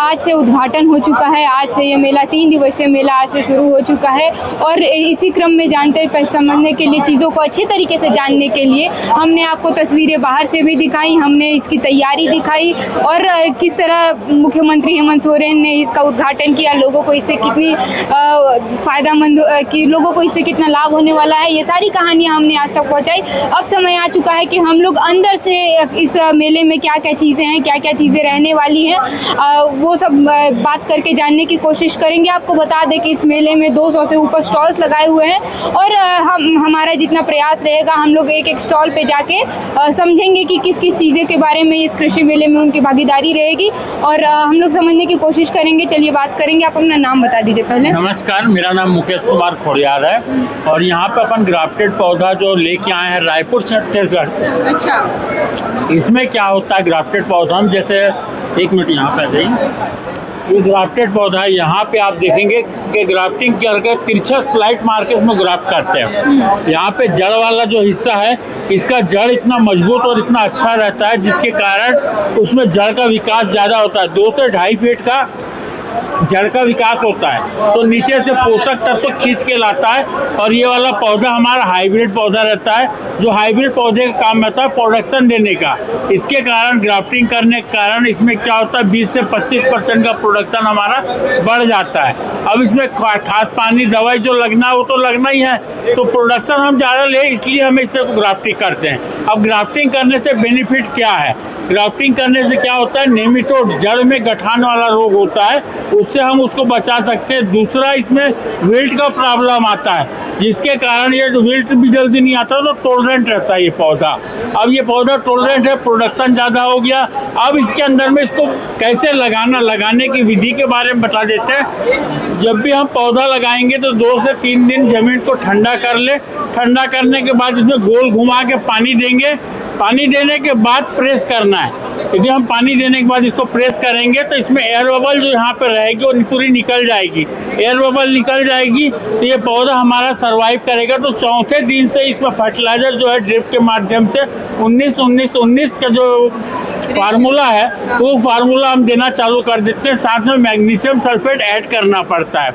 आज से उद्घाटन हो चुका है। आज से ये मेला 3 दिवसीय मेला आज से शुरू हो चुका है और इसी क्रम में समझने के लिए, चीज़ों को अच्छे तरीके से जानने के लिए हमने आपको तस्वीरें बाहर से भी दिखाई, हमने इसकी तैयारी दिखाई और किस तरह मुख्यमंत्री हेमंत सोरेन ने इसका उद्घाटन किया, लोगों को इससे कितनी फ़ायदेमंद कि लोगों को इससे कितना लाभ होने वाला है, ये सारी कहानियाँ हमने आज तक पहुँचाई। अब समय आ चुका है कि हम लोग अंदर से इस मेले में क्या क्या चीज़ें हैं, क्या क्या चीज़ें रहने वाली हैं, वो सब बात करके जानने की कोशिश करेंगे। आपको बता दें कि इस मेले में 200 से ऊपर स्टॉल्स लगाए हुए हैं और हमारा जितना प्रयास रहेगा हम लोग एक एक स्टॉल पे जाके समझेंगे कि किस किस चीज़ें के बारे में इस कृषि मेले में उनकी भागीदारी रहेगी और हम लोग समझने की कोशिश करेंगे। चलिए बात करेंगे। आप अपना नाम बता दीजिए पहले। नमस्कार, मेरा नाम मुकेश कुमार खोड़ियार है और यहाँ पे अपन ग्राफ्टेड पौधा जो लेके आए हैं रायपुर छत्तीसगढ़। अच्छा, इसमें क्या होता है ग्राफ्टेड पौधा में, जैसे एक मिनट यहाँ पे आ जाइए। ये ग्राफ्टेड पौधा है, यहाँ पे आप देखेंगे कि ग्राफ्टिंग करके तिरछा स्लाइड मार के इसमें ग्राफ्ट करते हैं। यहाँ पे जड़ वाला जो हिस्सा है, इसका जड़ इतना मजबूत और इतना अच्छा रहता है जिसके कारण उसमें जड़ का विकास ज़्यादा होता है। 2 से 2.5 फीट का जड़ का विकास होता है, तो नीचे से पोषक तत्व तो खींच के लाता है। और ये वाला पौधा हमारा हाइब्रिड पौधा रहता है, जो हाइब्रिड पौधे का काम रहता है प्रोडक्शन देने का। इसके कारण ग्राफ्टिंग करने के कारण इसमें क्या होता है 20 से 25% का प्रोडक्शन हमारा बढ़ जाता है। अब इसमें खाद पानी दवाई जो लगना है वो तो लगना ही है, तो प्रोडक्शन हम ज़्यादा ले इसलिए हम इससे ग्राफ्टिंग करते हैं। अब ग्राफ्टिंग करने से बेनिफिट क्या है? ग्राफ्टिंग करने से क्या होता है, नेमाटोड जड़ में गठान वाला रोग होता है, उससे हम उसको बचा सकते हैं। दूसरा, इसमें विल्ट का प्रॉब्लम आता है जिसके कारण ये विल्ट भी जल्दी नहीं आता, तो टॉलरेंट रहता है ये पौधा। अब ये पौधा टॉलरेंट है, प्रोडक्शन ज़्यादा हो गया। अब इसके अंदर में इसको कैसे लगाने की विधि के बारे में बता देते हैं। जब भी हम पौधा लगाएंगे तो 2 से 3 दिन ज़मीन को ठंडा कर ले। ठंडा करने के बाद इसमें गोल घुमा के पानी देंगे। पानी देने के बाद प्रेस करना है। यदि हम पानी देने के बाद इसको प्रेस करेंगे तो इसमें एयर बबल जो यहाँ पे रहेगी वो पूरी निकल जाएगी। एयर बबल निकल जाएगी तो ये पौधा हमारा सरवाइव करेगा। तो चौथे दिन से इसमें फर्टिलाइजर जो है ड्रिप के माध्यम से 19-19-19 का जो फार्मूला है वो फार्मूला हम देना चालू कर देते हैं। साथ में मैग्नीशियम सल्फेट ऐड करना पड़ता है।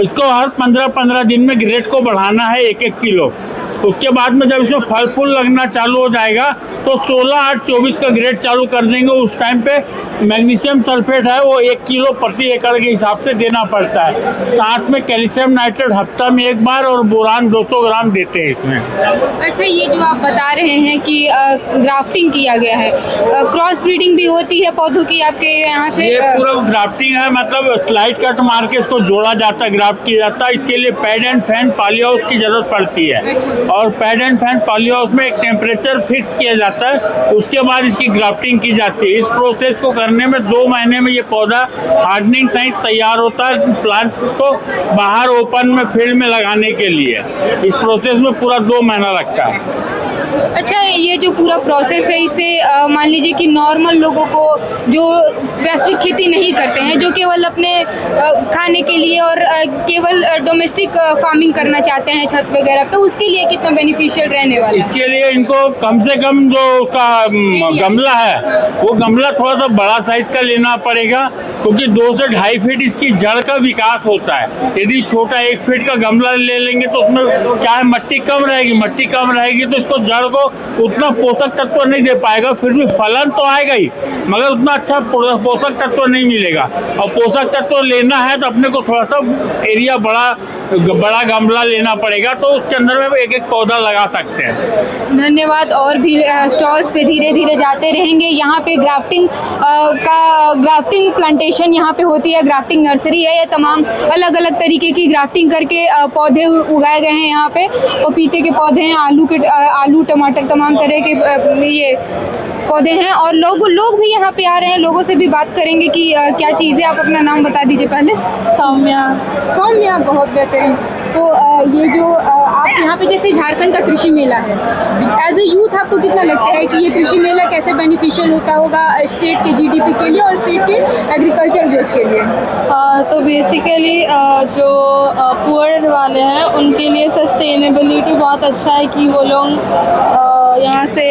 इसको हर 15-15 दिन में ग्रेड को बढ़ाना है 1-1 किलो। उसके बाद में जब इसमें फल फूल लगना चालू हो जाएगा तो 16-8-24 का ग्रेड चालू कर देंगे। उस टाइम पे मैग्नीशियम सल्फेट है वो 1 किलो प्रति एकड़ के हिसाब से देना पड़ता है। साथ में कैल्शियम नाइट्रेट हफ्ता में 1 बार और बोरान 200 ग्राम देते हैं इसमें। अच्छा, ये जो आप बता रहे हैं कि ग्राफ्टिंग किया गया है, क्रॉस ब्रीडिंग भी होती है पौधों की आपके यहाँ से? ये पूरा ग्राफ्टिंग है, मतलब स्लाइड कट मार के इसको जोड़ा जाता है, ग्राफ्ट किया जाता है। इसके लिए पैड एंड फैन पॉलीहाउस की जरूरत पड़ती है। अच्छा। और पैड एंड फैन पॉलीहाउस में एक टेम्परेचर फिक्स किया जाता है, उसके बाद इसकी ग्राफ्टिंग की जाती है। इस प्रोसेस को करने में 2 महीने में ये पौधा हार्डनिंग सहित तैयार होता है प्लांट को बाहर ओपन में फील्ड में लगाने के लिए। इस प्रोसेस में पूरा 2 महीना लगता है। अच्छा, ये जो पूरा प्रोसेस है इसे मान लीजिए कि नॉर्मल लोगों को जो वैश्विक खेती नहीं करते हैं, जो केवल अपने खाने के लिए और केवल डोमेस्टिक फार्मिंग करना चाहते हैं छत वगैरह पे, उसके लिए कितना बेनिफिशियल रहने वाला है? इसके लिए इनको कम से कम जो उसका गमला है वो गमला थोड़ा सा बड़ा साइज का लेना पड़ेगा, क्योंकि 2 से 2.5 फीट इसकी जड़ का विकास होता है। यदि छोटा 1 फीट का गमला ले लेंगे तो उसमें क्या है, मट्टी कम रहेगी तो इसको जड़ को उतना पोषक तत्व नहीं दे पाएगा। फिर भी फलन तो आएगा ही, मगर उतना अच्छा पोषक तत्व नहीं मिलेगा। और पोषक तत्व लेना है तो अपने को थोड़ा सा एरिया बड़ा गमला लेना पड़ेगा, तो उसके अंदर में 1-1 पौधा लगा सकते हैं। धन्यवाद। और भी स्टॉल्स पे धीरे धीरे जाते रहेंगे। यहाँ पे ग्राफ्टिंग प्लांटेशन यहाँ पे होती है, ग्राफ्टिंग नर्सरी है। ये तमाम अलग अलग तरीके की ग्राफ्टिंग करके पौधे उगाए गए हैं यहाँ पे। पपीते के पौधे हैं, आलू टमाटर तमाम तरह के ये पौधे हैं और लोग भी यहाँ पे आ रहे हैं। लोगों से भी बात करेंगे कि क्या चीज़ है। आप अपना नाम बता दीजिए पहले। सौम्या, बहुत बेहतरीन। तो ये जो आप यहाँ पे जैसे झारखंड का कृषि मेला है, एज ए यूथ आपको कितना लगता है कि ये कृषि मेला कैसे बेनिफिशियल होता होगा स्टेट के जीडीपी के लिए और स्टेट के एग्रीकल्चर ग्रोथ के लिए? तो बेसिकली जो पुअर वाले हैं उनके लिए सस्टेनेबिलिटी बहुत अच्छा है कि वो लोग यहाँ से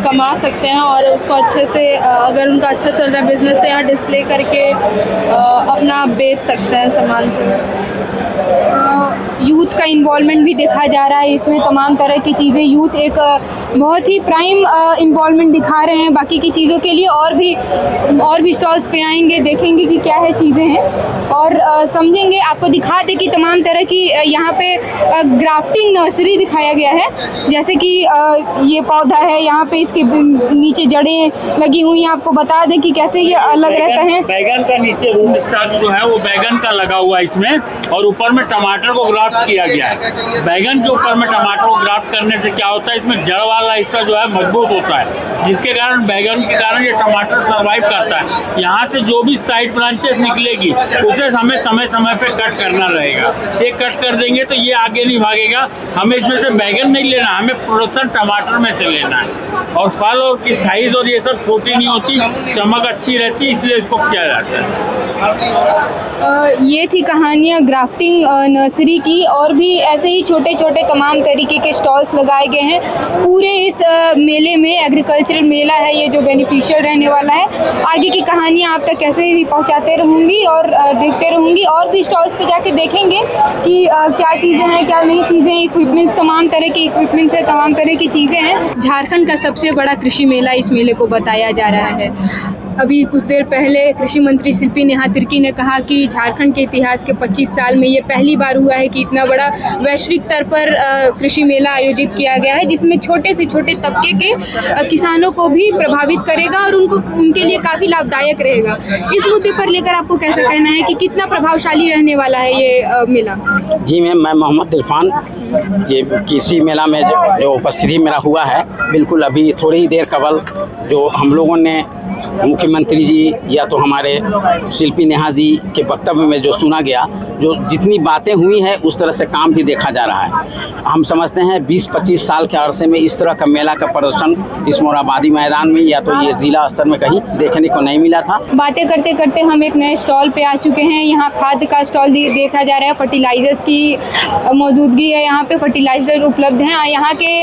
कमा सकते हैं और उसको अच्छे से अगर उनका अच्छा चल रहा है बिजनेस तो यहाँ डिस्प्ले करके अपना बेच सकते हैं सामान से। यूथ का इन्वॉल्वमेंट भी देखा जा रहा है इसमें, तमाम तरह की चीज़ें, यूथ एक बहुत ही प्राइम इन्वॉल्वमेंट दिखा रहे हैं बाकी की चीज़ों के लिए। और भी स्टॉल्स पे आएंगे, देखेंगे कि क्या है चीज़ें हैं और समझेंगे। आपको दिखा दे कि तमाम तरह की यहाँ पे ग्राफ्टिंग नर्सरी दिखाया गया है, जैसे कि ये पौधा है, यहाँ पे इसके नीचे जड़ें लगी हुई हैं। आपको बता दें कि कैसे ये अलग रहता है। बैगन का नीचे रूट स्टार्ट जो है वो बैगन का लगा हुआ है इसमें, और ऊपर में टमाटर को ग्राफ्ट किया गया है। बैगन के ऊपर में टमाटर को ग्राफ्ट करने से क्या होता है, इसमें जड़ वाला हिस्सा जो है मजबूत होता है, जिसके कारण बैगन के कारण ये टमाटर सर्वाइव करता है। यहाँ से जो भी साइड ब्रांचेस निकलेगी उसे हमें समय समय पे कट करना रहेगा। ये कट कर देंगे तो ये आगे नहीं भागेगा। हमें इसमें से बैगन नहीं लेना, हमें प्रोडक्शन टमाटर में से लेना है। और फल और की साइज और ये सब छोटी नहीं होती, चमक अच्छी रहती है, इसलिए इसको किया जाता है। ये थी कहानियाँ ग्राफ्टिंग नर्सरी की, और भी ऐसे ही छोटे छोटे तमाम तरीके के स्टॉल्स लगाए गए हैं पूरे इस मेले में। एग्रीकल्चरल मेला है ये जो बेनिफिशियल रहने वाला है। आगे की कहानियाँ आप तक कैसे भी पहुंचाते रहूँगी और देखते रहूँगी। और भी स्टॉल्स पे जाके देखेंगे कि क्या चीज़ें हैं, क्या नई चीज़ें, इक्विपमेंट्स, तमाम तरह के इक्विपमेंट्स है, तमाम तरह की चीज़ें हैं। झारखंड का सबसे बड़ा कृषि मेला इस मेले को बताया जा रहा है। अभी कुछ देर पहले कृषि मंत्री शिल्पी नेहा तिर्की ने कहा कि झारखंड के इतिहास के 25 साल में ये पहली बार हुआ है कि इतना बड़ा वैश्विक स्तर पर कृषि मेला आयोजित किया गया है, जिसमें छोटे से छोटे तबके के किसानों को भी प्रभावित करेगा और उनके लिए काफ़ी लाभदायक रहेगा। इस मुद्दे पर लेकर आपको कैसा कहना है कि कितना प्रभावशाली रहने वाला है ये मेला? जी मैम, मैं मोहम्मद इरफान, ये कृषि मेला में जो उपस्थिति मेरा हुआ है, बिल्कुल अभी थोड़ी ही देर कबल जो हम लोगों ने मुख्यमंत्री जी या तो हमारे शिल्पी नेहा जी के वक्तव्य में जो सुना गया, जो जितनी बातें हुई हैं उस तरह से काम भी देखा जा रहा है। हम समझते हैं 20-25 साल के अरसे में इस तरह का मेला का प्रदर्शन इस मोराबादी मैदान में या तो ये ज़िला स्तर में कहीं देखने को नहीं मिला था। बातें करते करते हम एक नए स्टॉल पे आ चुके हैं। यहाँ खाद का स्टॉल देखा जा रहा है, फर्टिलाइजर्स की मौजूदगी है, यहाँ पे फर्टिलाइजर उपलब्ध हैं। यहाँ के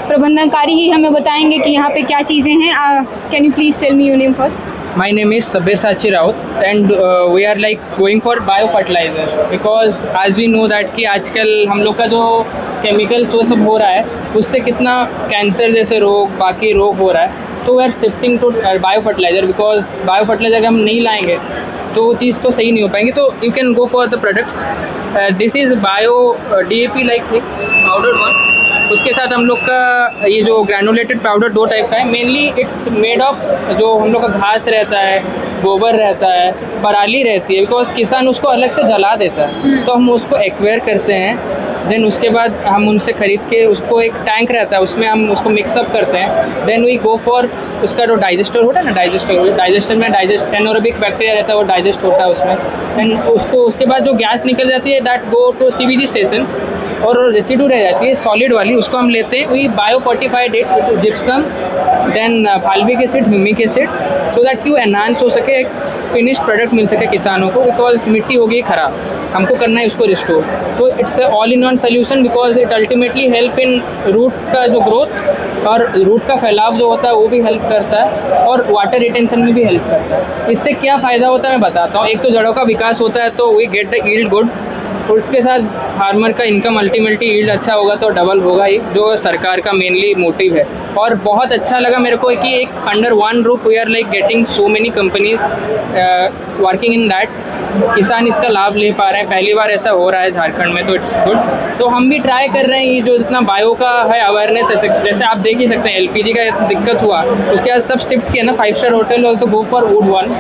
प्रबंधनकारी ही हमें बताएंगे कि यहाँ पे क्या चीज़ें हैं। Can you please tell me your name first? My name is Sabyasachi Raut and we are like going for biofertilizer because as we know that कि आजकल हम लोग का जो केमिकल्स वो सब हो रहा है उससे कितना कैंसर जैसे रोग, बाकी रोग हो रहा है। तो we are shifting to biofertiliser because biofertiliser हम नहीं लाएंगे तो वो चीज़ तो सही नहीं हो पाएंगी। तो you can go for the products. This is bio DAP like powder one. उसके साथ हम लोग का ये जो ग्रैनुलेटेड पाउडर 2 टाइप का है। मेनली इट्स मेड ऑफ जो हम लोग का घास रहता है, गोबर रहता है, पराली रहती है, बिकॉज किसान उसको अलग से जला देता है तो हम उसको एक्वायर करते हैं। देन उसके बाद हम उनसे ख़रीद के उसको एक टैंक रहता है उसमें हम उसको मिक्सअप करते हैं। देन वी गो फॉर उसका जो डाइजेस्टर होता है ना, डाइजेस्टर में एनोरोबिक बैक्टीरिया रहता है वो डाइजेस्ट होता है उसमें। देन उसको उसके बाद जो गैस निकल जाती है that go to CBG station और रेसिड्यू रह जाती है सॉलिड वाली, उसको हम लेते हैं। We bio fortified it with gypsum, then fulvic acid, humic acid, so that क्यों एनहांस हो सके, एक फिनिश प्रोडक्ट मिल सके किसानों को। बिकॉज मिट्टी हो गई ख़राब, हमको करना है उसको रिस्टोर। तो it's all in one solution because it ultimately help in root का जो ग्रोथ और रूट का फैलाव जो होता है वो भी हेल्प करता है और वाटर रिटेंशन में भी हेल्प करता है। इससे क्या फ़ायदा होता है मैं बताता हूँ। एक तो जड़ों का विकास होता है तो we get the yield good, और उसके साथ फार्मर का इनकम अल्टीमेटली यील्ड अच्छा होगा तो डबल होगा ही, जो सरकार का मेनली मोटिव है। और बहुत अच्छा लगा मेरे को कि एक under one roof we are like getting so many companies working in that. किसान इसका लाभ ले पा रहे हैं, पहली बार ऐसा हो रहा है झारखंड में, तो इट्स गुड। तो हम भी ट्राई कर रहे हैं ये जो जितना बायो का है अवेयरनेस है, जैसे आप देख ही सकते हैं LPG का दिक्कत हुआ उसके बाद सब शिफ्ट किया ना, 5 star hotel also go for would one.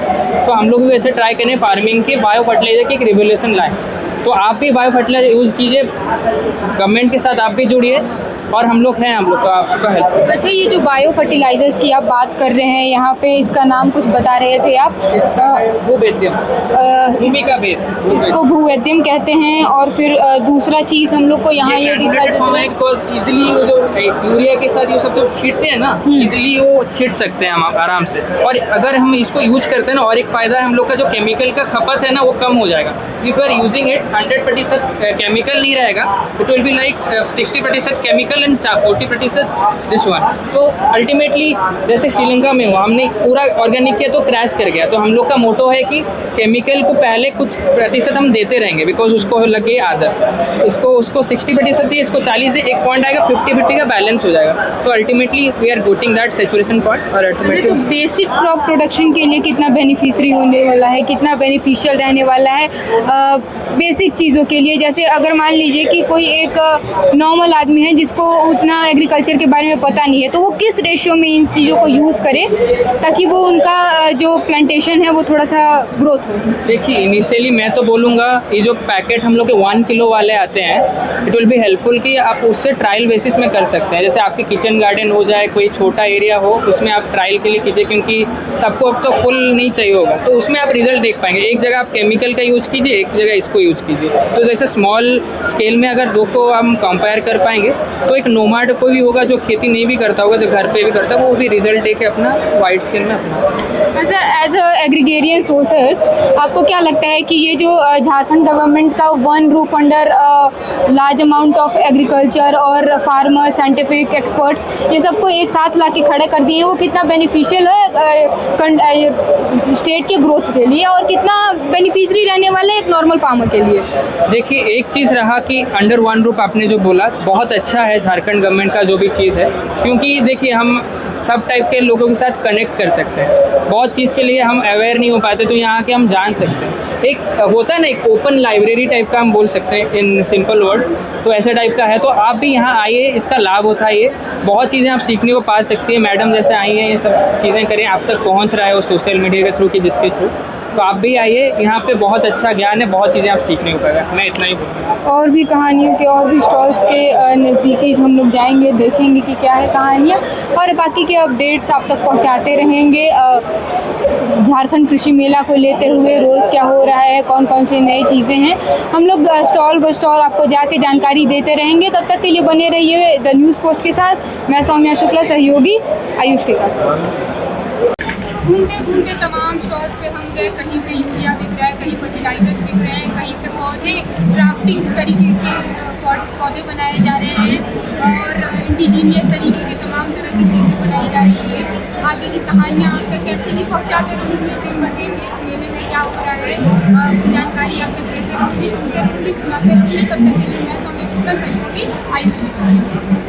तो हम लोग भी वैसे ट्राई करें फार्मिंग की, बायो फर्टिलाइजर की एक रेगुलेशन लाएँ। तो आप भी बायो फर्टिलाइजर यूज़ कीजिए, गवर्नमेंट के साथ आप भी जुड़िए और हम लोग हैं, हम लोग का आपका हेल्प। अच्छा, ये जो बायो फर्टिलाइजर्स की आप बात कर रहे हैं यहाँ पे, इसका नाम कुछ बता रहे थे आप? इसका भूवेद्यम, भूमि का वेद, इसको भूवेद्यम कहते हैं। और फिर दूसरा चीज़ हम लोग को यहाँ ये दिखा देते हैं बिकॉज इजीली वो जो यूरिया के साथ ये सब जो छींटते हैं ना, इजीली वो छींट सकते हैं हम आराम से। और अगर हम इसको यूज करते हैं ना, और एक फ़ायदा है हम लोग का जो केमिकल का खपत है ना वो कम हो जाएगा। If you are using it 100% chemical नहीं रहेगा, it will be like 60% chemical and 40% this one. तो अल्टीमेटली जैसे श्रीलंका में हुआ, हमने पूरा ऑर्गेनिक किया तो क्रैश कर गया। तो हम लोग का मोटो है कि केमिकल को पहले कुछ प्रतिशत हम देते रहेंगे, बिकॉज उसको लगे आदत, उसको 60% दिए, इसको 40 दे, एक पॉइंट आएगा, 50-50 का बैलेंस हो जाएगा। तो ultimately we are getting that saturation point. और तो अल्टीमेटली बेसिक क्रॉप प्रोडक्शन के लिए कितना बेनिफिशियरी होने वाला है, कितना बेनिफिशियल रहने वाला है बेसिक चीज़ों के लिए? जैसे अगर मान लीजिए कि कोई एक नॉर्मल आदमी है जिसको उतना एग्रीकल्चर के बारे में पता नहीं है, तो वो किस रेशियो में इन चीज़ों को यूज़ करे ताकि वो उनका जो प्लांटेशन है वो थोड़ा सा ग्रोथ हो? देखिए, इनिशियली मैं तो बोलूँगा ये जो पैकेट हम लोग के 1 किलो वाले आते हैं, इट विल बी हेल्पफुल कि आप उससे ट्रायल बेसिस में कर सकते हैं। जैसे आपके किचन गार्डन हो जाए, कोई छोटा एरिया हो, उसमें आप ट्रायल के लिए कीजिए, क्योंकि सबको अब तो फुल नहीं चाहिए होगा, तो उसमें आप रिजल्ट देख पाएंगे। एक जगह आप केमिकल का यूज़ कीजिए, एक जगह इसको यूज़ कीजिए। तो जैसे स्मॉल स्केल में अगर दो को हम कंपेयर कर पाएंगे, तो एक नोमाड कोई भी होगा जो खेती नहीं भी करता होगा, जो घर पे भी करता है, वो भी रिजल्ट दे के अपना वाइड स्केल में अपना। अच्छा, एज अ एग्रीगेरियन सोर्सर्स आपको क्या लगता है कि ये जो झारखंड गवर्नमेंट का one roof under large amount of agriculture और फार्मर, साइंटिफिक एक्सपर्ट्स, ये सबको एक साथ ला के खड़े कर दिए हैं, वो कितना बेनिफिशियल है स्टेट के ग्रोथ के लिए और कितना बेनिफिशियरी रहने वाला है एक नॉर्मल फार्मर के लिए? देखिए, एक चीज़ रहा कि अंडर वन रूप आपने जो बोला, बहुत अच्छा है झारखंड गवर्नमेंट का जो भी चीज़ है, क्योंकि देखिए हम सब टाइप के लोगों के साथ कनेक्ट कर सकते हैं। बहुत चीज़ के लिए हम अवेयर नहीं हो पाते, तो यहाँ के हम जान सकते हैं। एक होता है ना, एक ओपन लाइब्रेरी टाइप का हम बोल सकते हैं इन सिंपल वर्ड्स, तो ऐसे टाइप का है। तो आप भी यहाँ आइए, इसका लाभ उठाइए, बहुत चीज़ें आप सीखने को पा सकती है। मैडम जैसे आई हैं, ये सब चीज़ें करें, आप तक पहुँच रहा है वो सोशल मीडिया के थ्रू कि जिसके थ्रू, तो आप भी आइए, यहाँ पे बहुत अच्छा ज्ञान है, बहुत चीज़ें आप सीखने को पाएगा। मैं इतना ही बोलूँगा। और भी कहानियों के और भी स्टॉल्स के नज़दीकी हम लोग जाएंगे, देखेंगे कि क्या है कहानियाँ, और बाकी के अपडेट्स आप तक पहुँचाते रहेंगे। झारखंड कृषि मेला को लेते हुए रोज़ क्या हो रहा है, कौन कौन सी नई चीज़ें हैं, हम लोग स्टॉल ब स्टॉल आपको जाके जानकारी देते रहेंगे। तब तक के लिए बने रहिए द न्यूज़ पोस्ट के साथ। मैं सौम्या शुक्ला, सहयोगी आयुष के साथ। घूमते घूमते तमाम स्टॉल्स पे हम गए, कहीं पे यूरिया बिक रहा है, कहीं फर्टिलाइजर्स बिक रहे हैं, कहीं पे पौधे ड्राफ्टिंग तरीके के पौधे बनाए जा रहे हैं, और इंडिजीनियस तरीके के तमाम तरह की चीज़ें बनाई जा रही है। आगे की कहानियाँ आप तक कैसे ही पहुँचाते रहेंगे, दिन ब दिन इस मेले में क्या हो रहा है, जानकारी आप तक देते रहूँगी, सुनते रहूँगी, सुनाते रहूँगी। तब तक के लिए मैं सौम्या शुक्ला, सहयोगी आयुष के साथ।